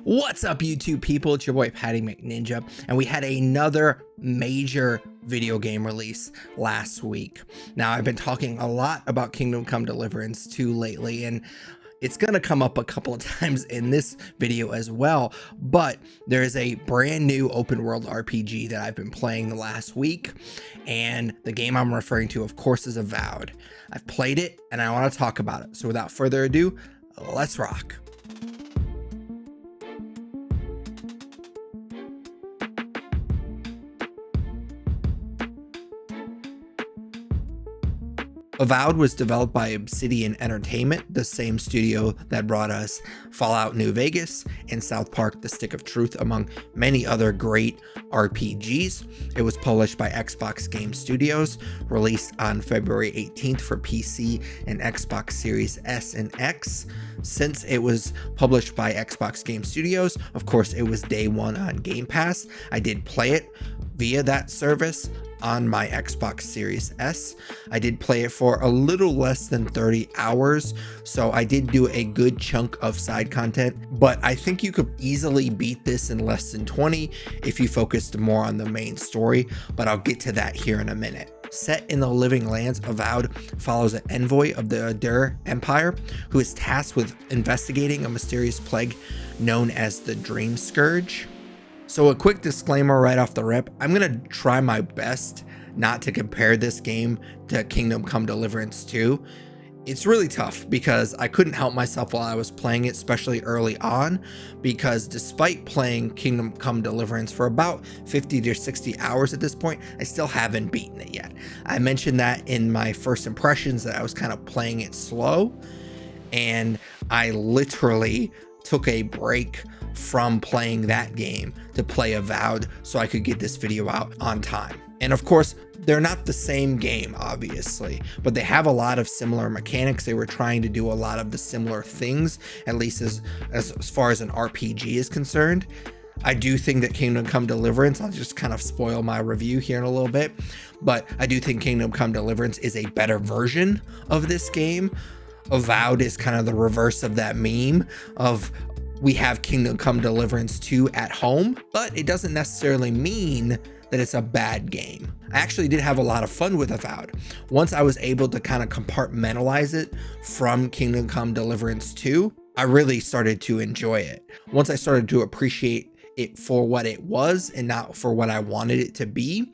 What's up, YouTube people? It's your boy Patty McNinja, and we had another major video game release last week. Now, I've been talking a lot about Kingdom Come Deliverance 2 lately, and it's going to come up a couple of times in this video as well, but there is a brand new open world RPG that I've been playing the last week, and the game I'm referring to, of course, is Avowed. I've played it, and I want to talk about it. So without further ado, let's rock. Avowed was developed by Obsidian Entertainment, the same studio that brought us Fallout New Vegas and South Park: The Stick of Truth, among many other great RPGs. It was published by Xbox Game Studios, released on February 18th for PC and Xbox Series S and X. Since it was published by Xbox Game Studios, of course, it was day one on Game Pass. I did play it via that service on my Xbox Series S. I did play it for a little less than 30 hours, so I did do a good chunk of side content, but I think you could easily beat this in less than 20 if you focused more on the main story, but I'll get to that here in a minute. Set in the Living Lands, Avowed follows an envoy of the Adur Empire who is tasked with investigating a mysterious plague known as the Dream Scourge. So a quick disclaimer right off the rip, I'm going to try my best not to compare this game to Kingdom Come Deliverance 2. It's really tough because I couldn't help myself while I was playing it, especially early on, because despite playing Kingdom Come Deliverance for about 50 to 60 hours at this point, I still haven't beaten it yet. I mentioned that in my first impressions that I was kind of playing it slow, and I literally took a break from playing that game to play Avowed so I could get this video out on time. And of course, they're not the same game, obviously, but they have a lot of similar mechanics. They were trying to do a lot of the similar things, at least as far as an RPG is concerned. I do think that Kingdom Come Deliverance, I'll just kind of spoil my review here in a little bit, but I do think Kingdom Come Deliverance is a better version of this game. Avowed is kind of the reverse of that meme of we have Kingdom Come Deliverance 2 at home, but it doesn't necessarily mean that it's a bad game. I actually did have a lot of fun with Avowed. Once I was able to kind of compartmentalize it from Kingdom Come Deliverance 2, I really started to enjoy it. Once I started to appreciate it for what it was and not for what I wanted it to be,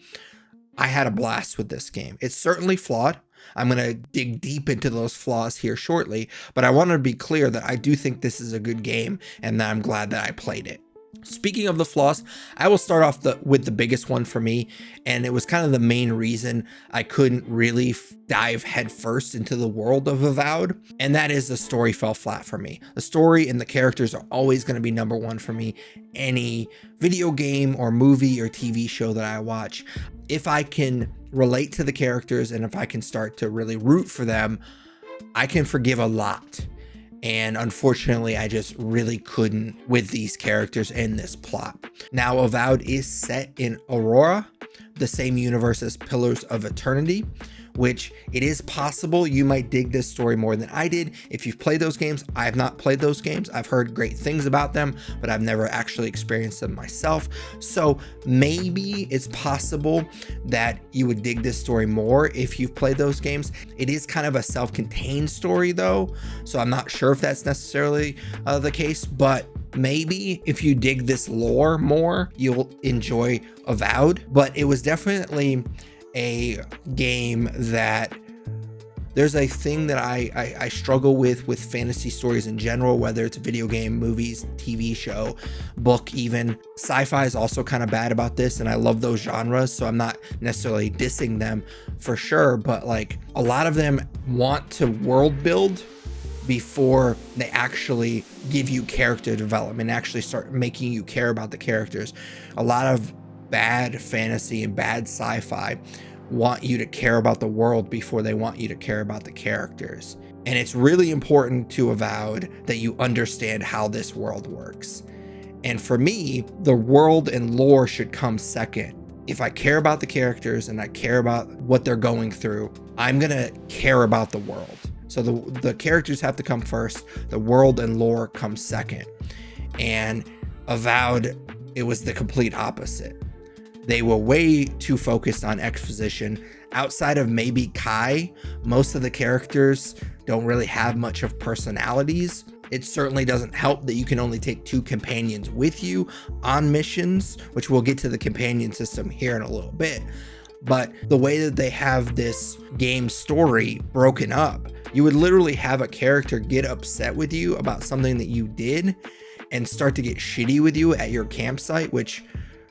I had a blast with this game. It's certainly flawed. I'm going to dig deep into those flaws here shortly, but I want to be clear that I do think this is a good game and that I'm glad that I played it. Speaking of the flaws, I will start off with the biggest one for me, and it was kind of the main reason I couldn't really dive headfirst into the world of Avowed, and that is the story fell flat for me. The story and the characters are always going to be number one for me, any video game or movie or TV show that I watch. If I can relate to the characters and if I can start to really root for them, I can forgive a lot. And unfortunately, I just really couldn't with these characters and this plot. Now, Avowed is set in Aurora, the same universe as Pillars of Eternity, which it is possible you might dig this story more than I did. If you've played those games, I have not played those games. I've heard great things about them, but I've never actually experienced them myself. So maybe it's possible that you would dig this story more if you've played those games. It is kind of a self-contained story though, so I'm not sure if that's necessarily the case, but maybe if you dig this lore more, you'll enjoy Avowed. But it was definitely a game that there's a thing that I struggle with fantasy stories in general, whether it's video game, movies, TV show, book even. Sci-fi is also kind of bad about this, and I love those genres, so I'm not necessarily dissing them for sure, but like a lot of them want to world build before they actually give you character development, actually start making you care about the characters. A lot of bad fantasy and bad sci-fi want you to care about the world before they want you to care about the characters. And it's really important to Avowed that you understand how this world works. And for me, the world and lore should come second. If I care about the characters and I care about what they're going through, I'm gonna care about the world. So the characters have to come first, the world and lore come second. And Avowed, it was the complete opposite. They were way too focused on exposition. Outside of maybe Kai, most of the characters don't really have much of personalities. It certainly doesn't help that you can only take 2 companions with you on missions, which we'll get to the companion system here in a little bit. But the way that they have this game story broken up, you would literally have a character get upset with you about something that you did and start to get shitty with you at your campsite, which,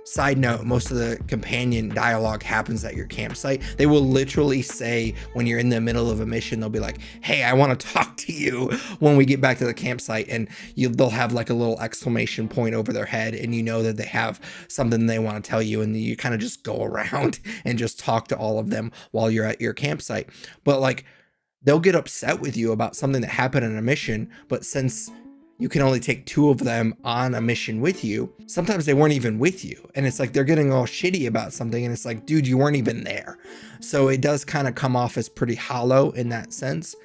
side note, most of the companion dialogue happens at your campsite. They will literally say when you're in the middle of a mission, they'll be like, hey, I want to talk to you when we get back to the campsite. And they'll have like a little exclamation point over their head, and you know that they have something they want to tell you. And you kind of just go around and just talk to all of them while you're at your campsite. But like, they'll get upset with you about something that happened in a mission, but since you can only take 2 of them on a mission with you, sometimes they weren't even with you. And it's like they're getting all shitty about something, and it's like, dude, you weren't even there. So it does kind of come off as pretty hollow in that sense.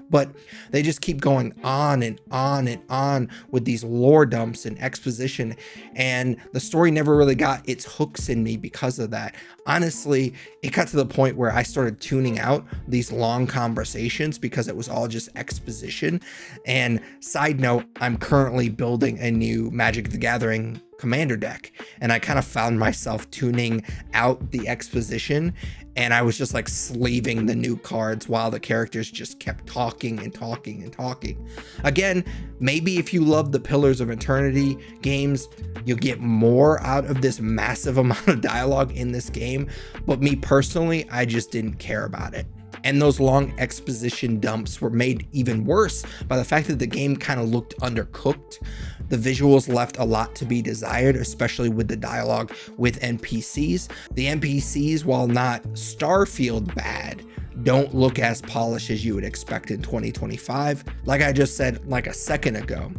But they just keep going on and on and on with these lore dumps and exposition, and the story never really got its hooks in me because of that. Honestly, it got to the point where I started tuning out these long conversations because it was all just exposition. And side note, I'm currently building a new Magic the Gathering commander deck, and I kind of found myself tuning out the exposition, and I was just like sleeving the new cards while the characters just kept talking and talking and talking. Again, maybe if you love the Pillars of Eternity games, you'll get more out of this massive amount of dialogue in this game, but me personally, I just didn't care about it. And those long exposition dumps were made even worse by the fact that the game kind of looked undercooked. The visuals left a lot to be desired, especially with the dialogue with NPCs. The NPCs, while not Starfield bad, don't look as polished as you would expect in 2025. Like I just said like a second ago,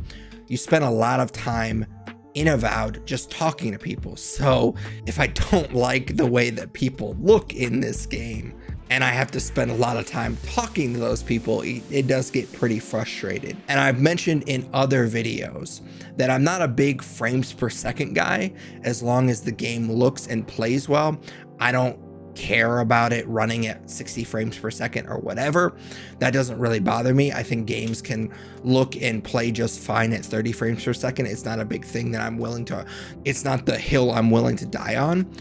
you spend a lot of time in Avowed just talking to people. So if I don't like the way that people look in this game, and I have to spend a lot of time talking to those people, it does get pretty frustrated. And I've mentioned in other videos that I'm not a big frames per second guy. As long as the game looks and plays well, I don't care about it running at 60 frames per second or whatever. That doesn't really bother me. I think games can look and play just fine at 30 frames per second. It's not a big thing that it's not the hill I'm willing to die on.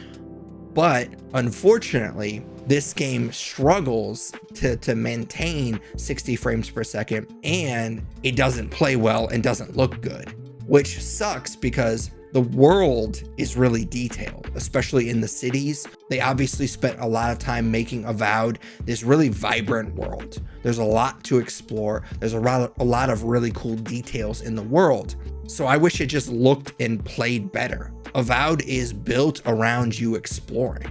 But unfortunately, this game struggles to maintain 60 frames per second, and it doesn't play well and doesn't look good, which sucks because the world is really detailed, especially in the cities. They obviously spent a lot of time making Avowed this really vibrant world. There's a lot to explore. There's a lot of really cool details in the world. So I wish it just looked and played better. Avowed is built around you exploring.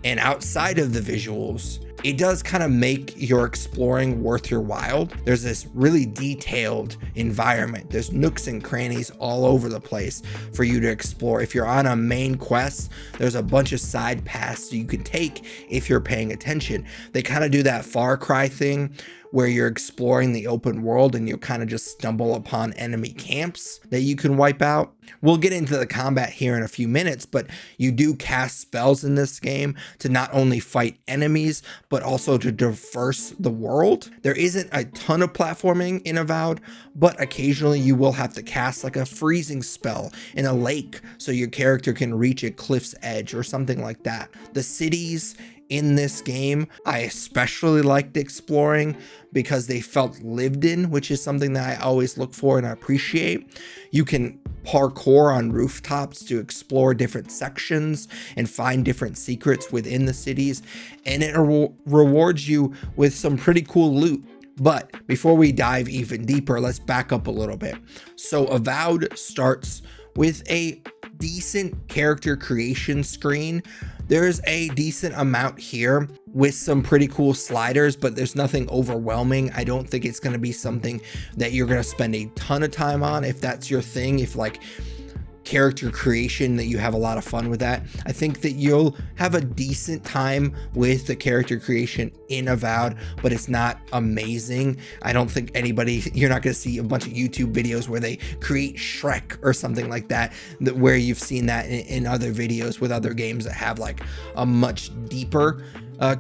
And outside of the visuals, it does kind of make your exploring worth your while. There's this really detailed environment. There's nooks and crannies all over the place for you to explore. If you're on a main quest, there's a bunch of side paths you can take if you're paying attention. They kind of do that Far Cry thing where you're exploring the open world and you kind of just stumble upon enemy camps that you can wipe out. We'll get into the combat here in a few minutes, but you do cast spells in this game to not only fight enemies, but also to traverse the world. There isn't a ton of platforming in Avowed, but occasionally you will have to cast like a freezing spell in a lake so your character can reach a cliff's edge or something like that. The cities in this game, I especially liked exploring because they felt lived in, which is something that I always look for and appreciate. You can parkour on rooftops to explore different sections and find different secrets within the cities, and it rewards you with some pretty cool loot. But before we dive even deeper, let's back up a little bit. So Avowed starts with a decent character creation screen. There's a decent amount here with some pretty cool sliders, but there's nothing overwhelming. I don't think it's going to be something that you're going to spend a ton of time on if that's your thing. If like character creation, that you have a lot of fun with that. I think that you'll have a decent time with the character creation in Avowed, but it's not amazing. I don't think you're not going to see a bunch of YouTube videos where they create Shrek or something like that, where you've seen that in other videos with other games that have like a much deeper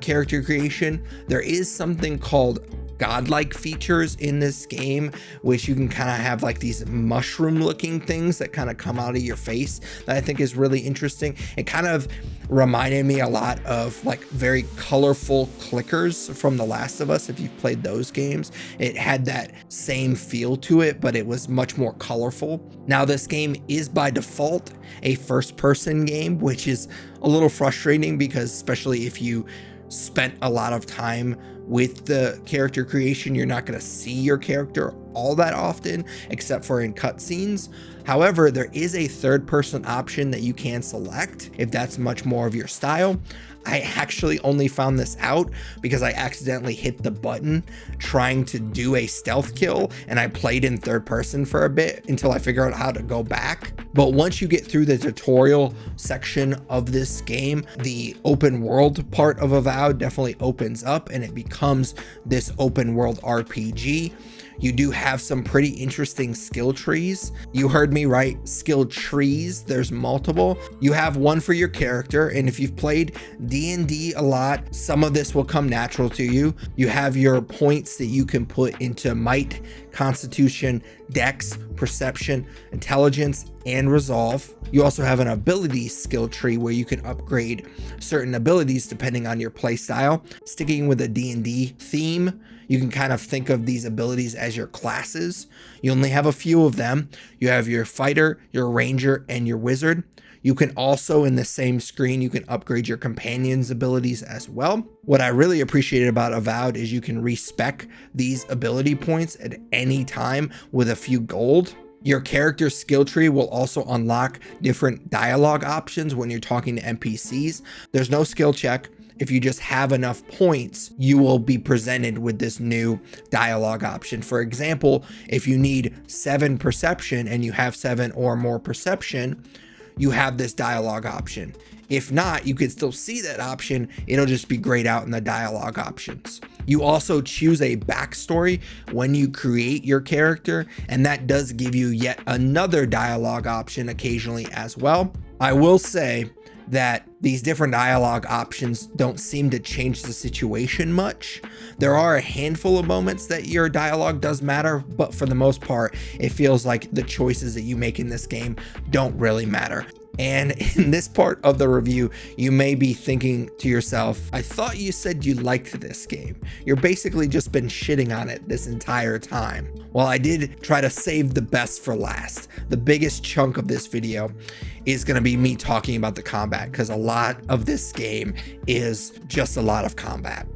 character creation. There is something called godlike features in this game, which you can kind of have like these mushroom looking things that kind of come out of your face, that I think is really interesting. It kind of reminded me a lot of like very colorful clickers from The Last of Us. If you've played those games, it had that same feel to it, but it was much more colorful. Now, this game is by default a first person game, which is a little frustrating because especially if you spent a lot of time with the character creation, you're not going to see your character all that often except for in cutscenes. However, there is a third person option that you can select if that's much more of your style. I actually only found this out because I accidentally hit the button trying to do a stealth kill, and I played in third person for a bit until I figured out how to go back. But once you get through the tutorial section of this game, the open world part of Avowed definitely opens up and it becomes this open world RPG. You do have some pretty interesting skill trees. You heard me right, skill trees. There's multiple. You have one for your character, and if you've played D&D a lot, some of this will come natural to you. You have your points that you can put into might, constitution, dex, perception, intelligence, and resolve. You also have an ability skill tree where you can upgrade certain abilities depending on your playstyle. Sticking with a D&D theme, you can kind of think of these abilities as your classes. You only have a few of them. You have your fighter, your ranger, and your wizard. You can also, in the same screen, you can upgrade your companion's abilities as well. What I really appreciated about Avowed is you can respec these ability points at any time with a few gold. Your character skill tree will also unlock different dialogue options when you're talking to NPCs. There's no skill check. If you just have enough points, you will be presented with this new dialogue option. For example, if you need 7 perception and you have 7 or more perception, you have this dialogue option. If not, you can still see that option. It'll just be grayed out in the dialogue options. You also choose a backstory when you create your character, and that does give you yet another dialogue option occasionally as well. I will say that these different dialogue options don't seem to change the situation much. There are a handful of moments that your dialogue does matter, but for the most part, it feels like the choices that you make in this game don't really matter. And in this part of the review, you may be thinking to yourself, I thought you said you liked this game. You're basically just been shitting on it this entire time. Well, I did try to save the best for last. The biggest chunk of this video is going to be me talking about the combat, because a lot of this game is just a lot of combat.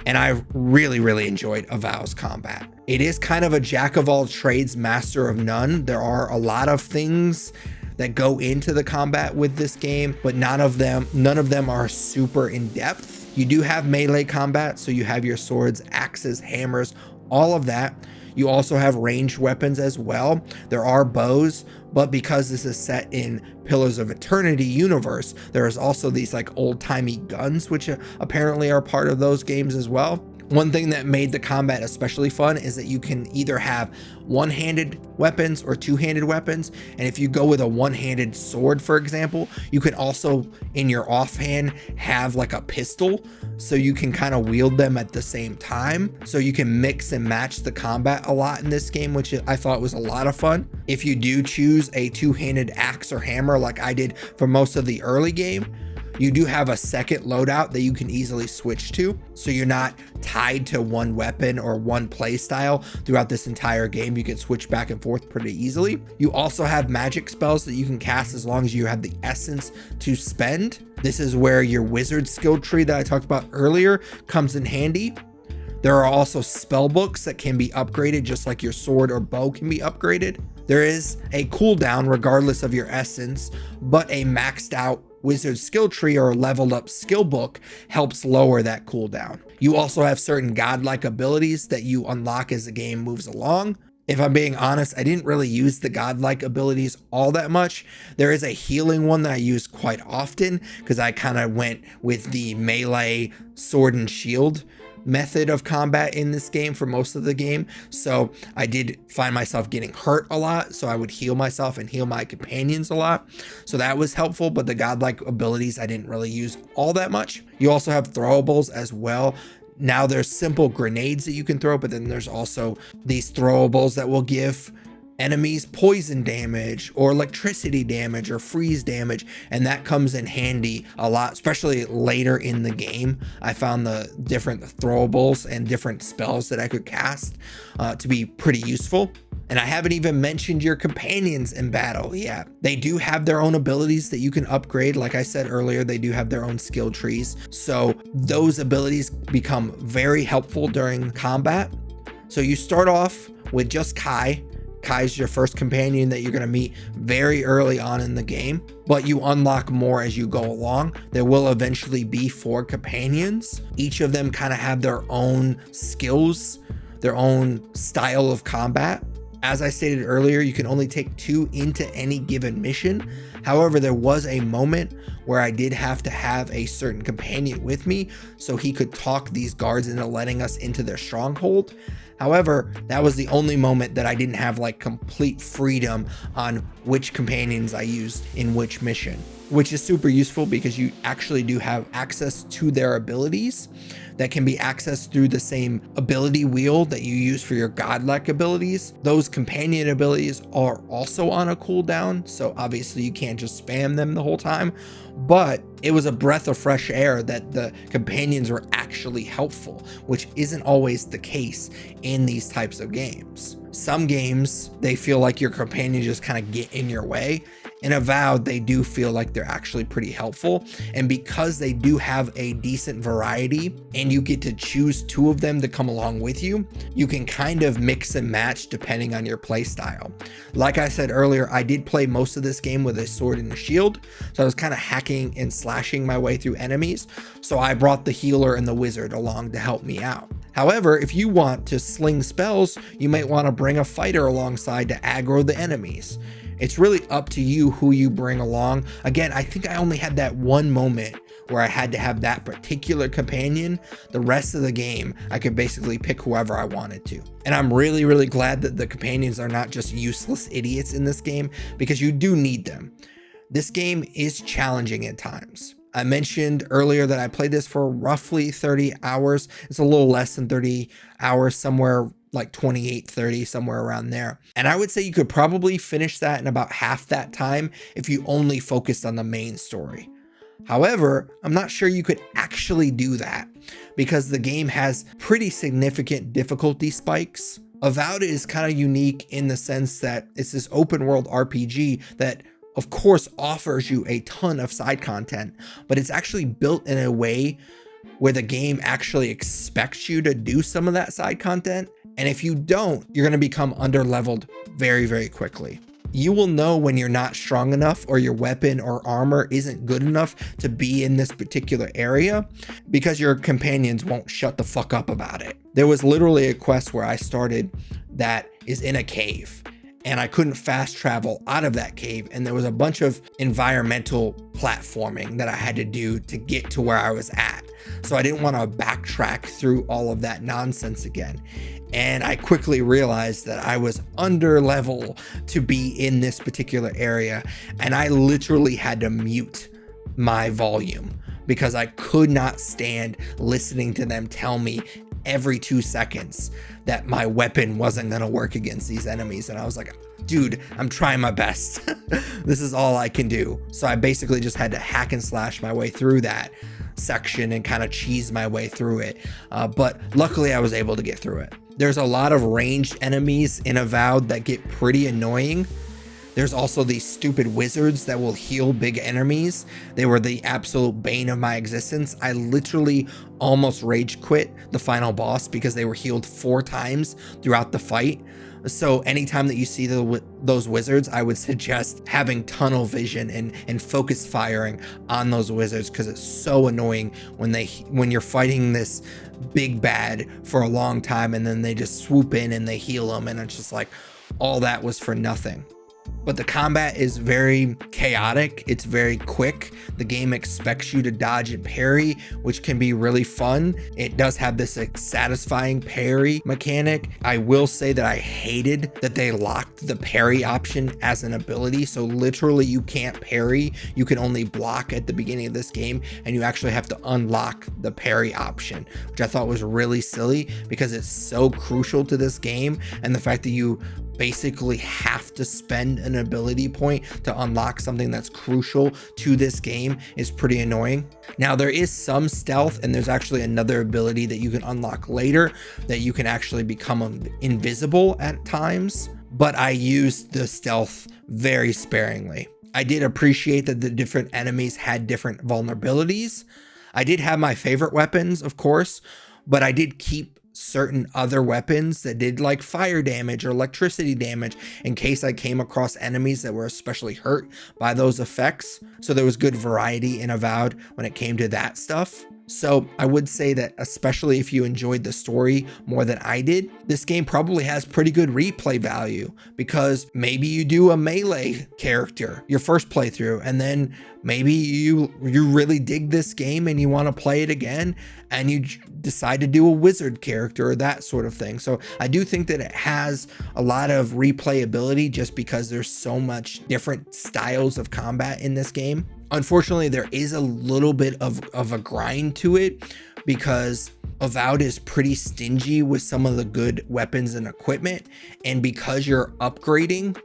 And I really enjoyed Avowed's combat. It is kind of a jack of all trades, master of none. There are a lot of things that go into the combat with this game, but none of them are super in depth. You do have melee combat, so you have your swords, axes, hammers, all of that. You also have ranged weapons as well. There are bows, but because this is set in Pillars of Eternity universe, there is also these like old-timey guns, which apparently are part of those games as well. One thing that made the combat especially fun is that you can either have one-handed weapons or two-handed weapons. And if you go with a one-handed sword, for example, you can also in your offhand have like a pistol, so you can kind of wield them at the same time. So you can mix and match the combat a lot in this game, which I thought was a lot of fun. If you do choose a two-handed axe or hammer like I did for most of the early game, you do have a second loadout that you can easily switch to, so you're not tied to one weapon or one play style throughout this entire game. You can switch back and forth pretty easily. You also have magic spells that you can cast as long as you have the essence to spend. This is where your wizard skill tree that I talked about earlier comes in handy. There are also spell books that can be upgraded, just like your sword or bow can be upgraded. There is a cooldown regardless of your essence, but a maxed out wizard skill tree or leveled up skill book helps lower that cooldown. You also have certain godlike abilities that you unlock as the game moves along. If I'm being honest, I didn't really use the godlike abilities all that much. There is a healing one that I use quite often because I kind of went with the melee sword and shield method of combat in this game for most of the game. So I did find myself getting hurt a lot. So I would heal myself and heal my companions a lot. So that was helpful, but the godlike abilities I didn't really use all that much. You also have throwables as well. Now there's simple grenades that you can throw, but then there's also these throwables that will give enemies poison damage or electricity damage or freeze damage, and that comes in handy a lot, especially later in the game. I found the different throwables and different spells that I could cast to be pretty useful. And I haven't even mentioned your companions in battle yet. They do have their own abilities that you can upgrade. Like I said earlier, they do have their own skill trees. So those abilities become very helpful during combat. So you start off with just Kai. Kai's your first companion that you're going to meet very early on in the game, but you unlock more as you go along. There will eventually be 4 companions. Each of them kind of have their own skills, their own style of combat. As I stated earlier, you can only take 2 into any given mission. However, there was a moment where I did have to have a certain companion with me so he could talk these guards into letting us into their stronghold. However, that was the only moment that I didn't have like complete freedom on which companions I used in which mission, which is super useful because you actually do have access to their abilities that can be accessed through the same ability wheel that you use for your godlike abilities. Those companion abilities are also on a cooldown, so obviously you can't just spam them the whole time, but it was a breath of fresh air that the companions were actually helpful, which isn't always the case in these types of games. Some games, they feel like your companions just kind of get in your way. In Avowed, they do feel like they're actually pretty helpful. And because they do have a decent variety and you get to choose 2 of them to come along with you, you can kind of mix and match depending on your play style. Like I said earlier, I did play most of this game with a sword and a shield. So I was kind of hacking and slashing my way through enemies. So I brought the healer and the wizard along to help me out. However, if you want to sling spells, you might want to bring a fighter alongside to aggro the enemies. It's really up to you who you bring along. Again, I think I only had that one moment where I had to have that particular companion. The rest of the game, I could basically pick whoever I wanted to. And I'm really, really glad that the companions are not just useless idiots in this game, because you do need them. This game is challenging at times. I mentioned earlier that I played this for roughly 30 hours. It's a little less than 30 hours, somewhere like 28, 30, somewhere around there. And I would say you could probably finish that in about half that time if you only focused on the main story. However, I'm not sure you could actually do that because the game has pretty significant difficulty spikes. Avowed is kind of unique in the sense that it's this open world RPG that of course offers you a ton of side content, but it's actually built in a way where the game actually expects you to do some of that side content. And if you don't, you're going to become underleveled very, very quickly. You will know when you're not strong enough or your weapon or armor isn't good enough to be in this particular area because your companions won't shut the fuck up about it. There was literally a quest where I started that is in a cave and I couldn't fast travel out of that cave. And there was a bunch of environmental platforming that I had to do to get to where I was at. So I didn't want to backtrack through all of that nonsense again. And I quickly realized that I was under level to be in this particular area. And I literally had to mute my volume because I could not stand listening to them tell me every 2 seconds that my weapon wasn't going to work against these enemies. And I was like, dude, I'm trying my best. This is all I can do. So I basically just had to hack and slash my way through that section and kind of cheese my way through it. But luckily I was able to get through it. There's a lot of ranged enemies in Avowed that get pretty annoying, There's also these stupid wizards that will heal big enemies. They were the absolute bane of my existence. I literally almost rage quit the final boss because they were healed 4 times throughout the fight. So anytime that you see those wizards, I would suggest having tunnel vision and focus firing on those wizards, because it's so annoying when you're fighting this big bad for a long time and then they just swoop in and they heal them, and it's just like all that was for nothing. But the combat is very chaotic. It's very quick. The game expects you to dodge and parry, which can be really fun. It does have this satisfying parry mechanic. I will say that I hated that they locked the parry option as an ability. So literally you can't parry. You can only block at the beginning of this game, and you actually have to unlock the parry option, which I thought was really silly because it's so crucial to this game. And the fact that you basically have to spend an ability point to unlock something that's crucial to this game is pretty annoying. Now there is some stealth, and there's actually another ability that you can unlock later that you can actually become invisible at times, but I used the stealth very sparingly. I did appreciate that the different enemies had different vulnerabilities. I did have my favorite weapons, of course, but I did keep certain other weapons that did like fire damage or electricity damage in case I came across enemies that were especially hurt by those effects. So there was good variety in Avowed when it came to that stuff. So I would say that, especially if you enjoyed the story more than I did, this game probably has pretty good replay value, because maybe you do a melee character your first playthrough, and then maybe you really dig this game and you want to play it again, and you decide to do a wizard character or that sort of thing. So I do think that it has a lot of replayability just because there's so much different styles of combat in this game. Unfortunately, there is a little bit of a grind to it, because Avowed is pretty stingy with some of the good weapons and equipment, and because you're upgrading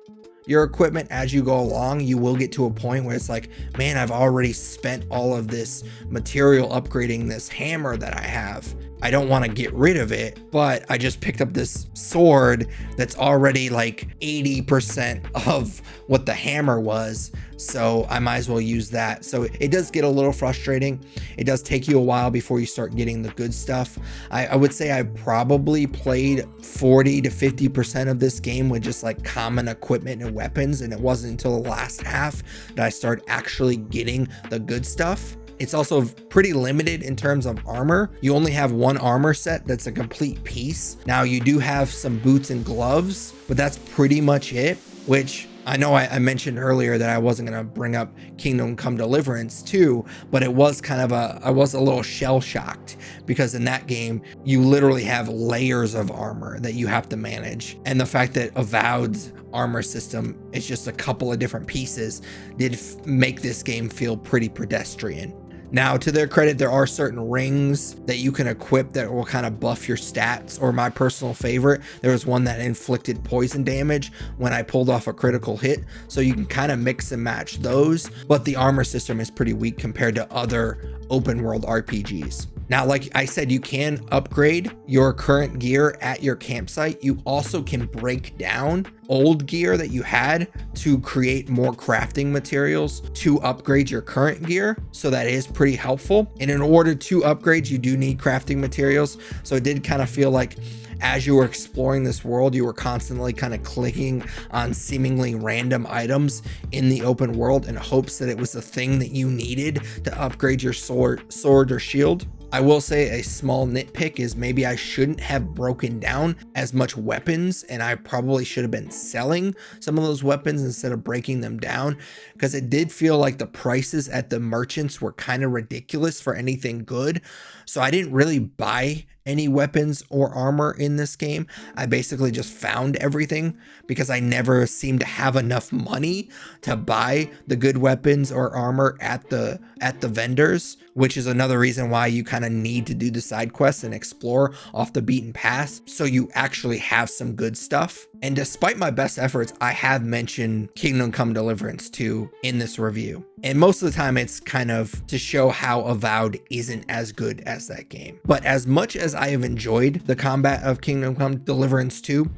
your equipment as you go along, you will get to a point where it's like, man, I've already spent all of this material upgrading this hammer that I have. I don't want to get rid of it, but I just picked up this sword that's already like 80% of what the hammer was, so I might as well use that. So it does get a little frustrating. It does take you a while before you start getting the good stuff. I would say I probably played 40 to 50% of this game with just like common equipment and weapons, and it wasn't until the last half that I started actually getting the good stuff. It's also pretty limited in terms of armor. You only have one armor set that's a complete piece. Now you do have some boots and gloves, but that's pretty much it, which I know I mentioned earlier that I wasn't going to bring up Kingdom Come Deliverance 2, but it was kind of I was a little shell shocked, because in that game, you literally have layers of armor that you have to manage. And the fact that Avowed's armor system is just a couple of different pieces did make this game feel pretty pedestrian. Now, to their credit, there are certain rings that you can equip that will kind of buff your stats, or my personal favorite, there was one that inflicted poison damage when I pulled off a critical hit, so you can kind of mix and match those, but the armor system is pretty weak compared to other open world RPGs. Now, like I said, you can upgrade your current gear at your campsite. You also can break down old gear that you had to create more crafting materials to upgrade your current gear. So that is pretty helpful. And in order to upgrade, you do need crafting materials. So it did kind of feel like as you were exploring this world, you were constantly kind of clicking on seemingly random items in the open world in hopes that it was the thing that you needed to upgrade your sword or shield. I will say a small nitpick is maybe I shouldn't have broken down as much weapons, and I probably should have been selling some of those weapons instead of breaking them down, because it did feel like the prices at the merchants were kind of ridiculous for anything good. So I didn't really buy any weapons or armor in this game. I basically just found everything because I never seemed to have enough money to buy the good weapons or armor at the vendors, which is another reason why you kind of need to do the side quests and explore off the beaten path so you actually have some good stuff. And despite my best efforts, I have mentioned Kingdom Come Deliverance 2 in this review. And most of the time it's kind of to show how Avowed isn't as good as that game. But as much as I have enjoyed the combat of Kingdom Come Deliverance 2,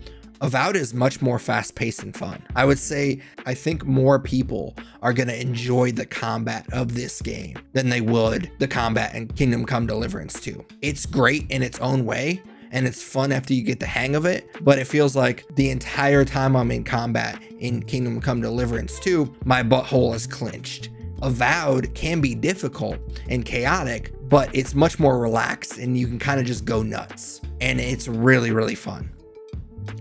Avowed is much more fast-paced and fun. I would say I think more people are going to enjoy the combat of this game than they would the combat in Kingdom Come Deliverance 2. It's great in its own way, and it's fun after you get the hang of it, but it feels like the entire time I'm in combat in Kingdom Come Deliverance 2, my butthole is clenched. Avowed can be difficult and chaotic, but it's much more relaxed and you can kind of just go nuts, and it's really, really fun.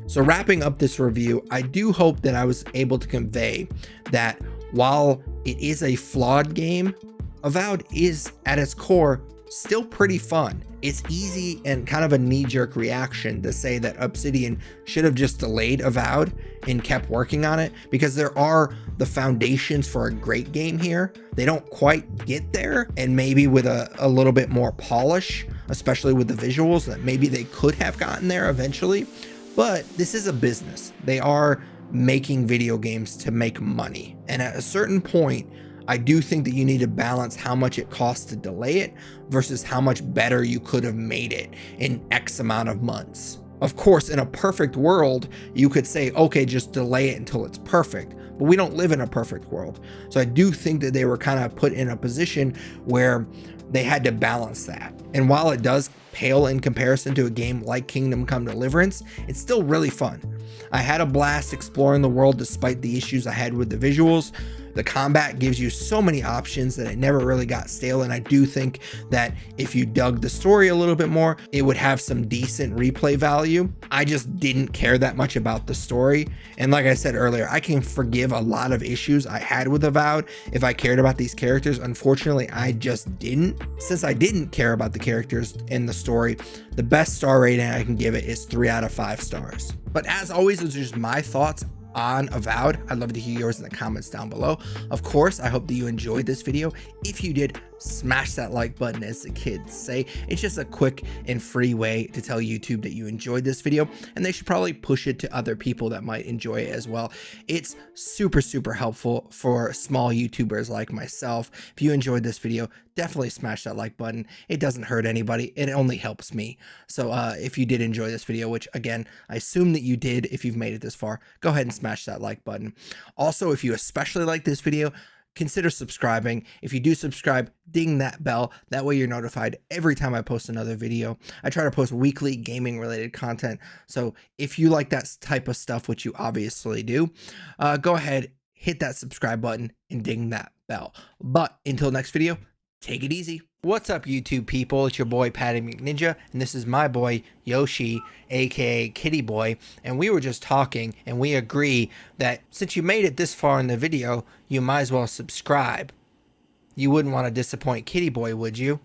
So wrapping up this review, I do hope that I was able to convey that while it is a flawed game, Avowed is at its core still pretty fun. It's easy and kind of a knee-jerk reaction to say that Obsidian should have just delayed Avowed and kept working on it, because there are the foundations for a great game here. They don't quite get there, and maybe with a little bit more polish, especially with the visuals, that maybe they could have gotten there eventually. But this is a business. They are making video games to make money. And at a certain point, I do think that you need to balance how much it costs to delay it versus how much better you could have made it in X amount of months. Of course, in a perfect world, you could say, okay, just delay it until it's perfect. But we don't live in a perfect world. So I do think that they were kind of put in a position where they had to balance that. And while it does pale in comparison to a game like Kingdom Come Deliverance, it's still really fun. I had a blast exploring the world despite the issues I had with the visuals. The combat gives you so many options that it never really got stale, and I do think that if you dug the story a little bit more, it would have some decent replay value. I just didn't care that much about the story, and like I said earlier, I can forgive a lot of issues I had with Avowed if I cared about these characters. Unfortunately, I just didn't. Since I didn't care about the characters in the story, the best star rating I can give it is 3 out of 5 stars. But as always, those are just my thoughts on Avowed. I'd love to hear yours in the comments down below. Of course, I hope that you enjoyed this video. If you did, smash that like button, as the kids say. It's just a quick and free way to tell YouTube that you enjoyed this video, and they should probably push it to other people that might enjoy it as well. It's super, super helpful for small YouTubers like myself. If you enjoyed this video, definitely smash that like button. It doesn't hurt anybody. It only helps me. So if you did enjoy this video, which again, I assume that you did if you've made it this far, go ahead and smash that like button. Also, if you especially like this video, consider subscribing. If you do subscribe, ding that bell. That way you're notified every time I post another video. I try to post weekly gaming related content. So if you like that type of stuff, which you obviously do, go ahead, hit that subscribe button and ding that bell. But until next video, take it easy. What's up, YouTube people? It's your boy Patty McNinja, and this is my boy Yoshi, aka Kitty Boy, and we were just talking, and we agree that since you made it this far in the video, you might as well subscribe. You wouldn't want to disappoint Kitty Boy, would you?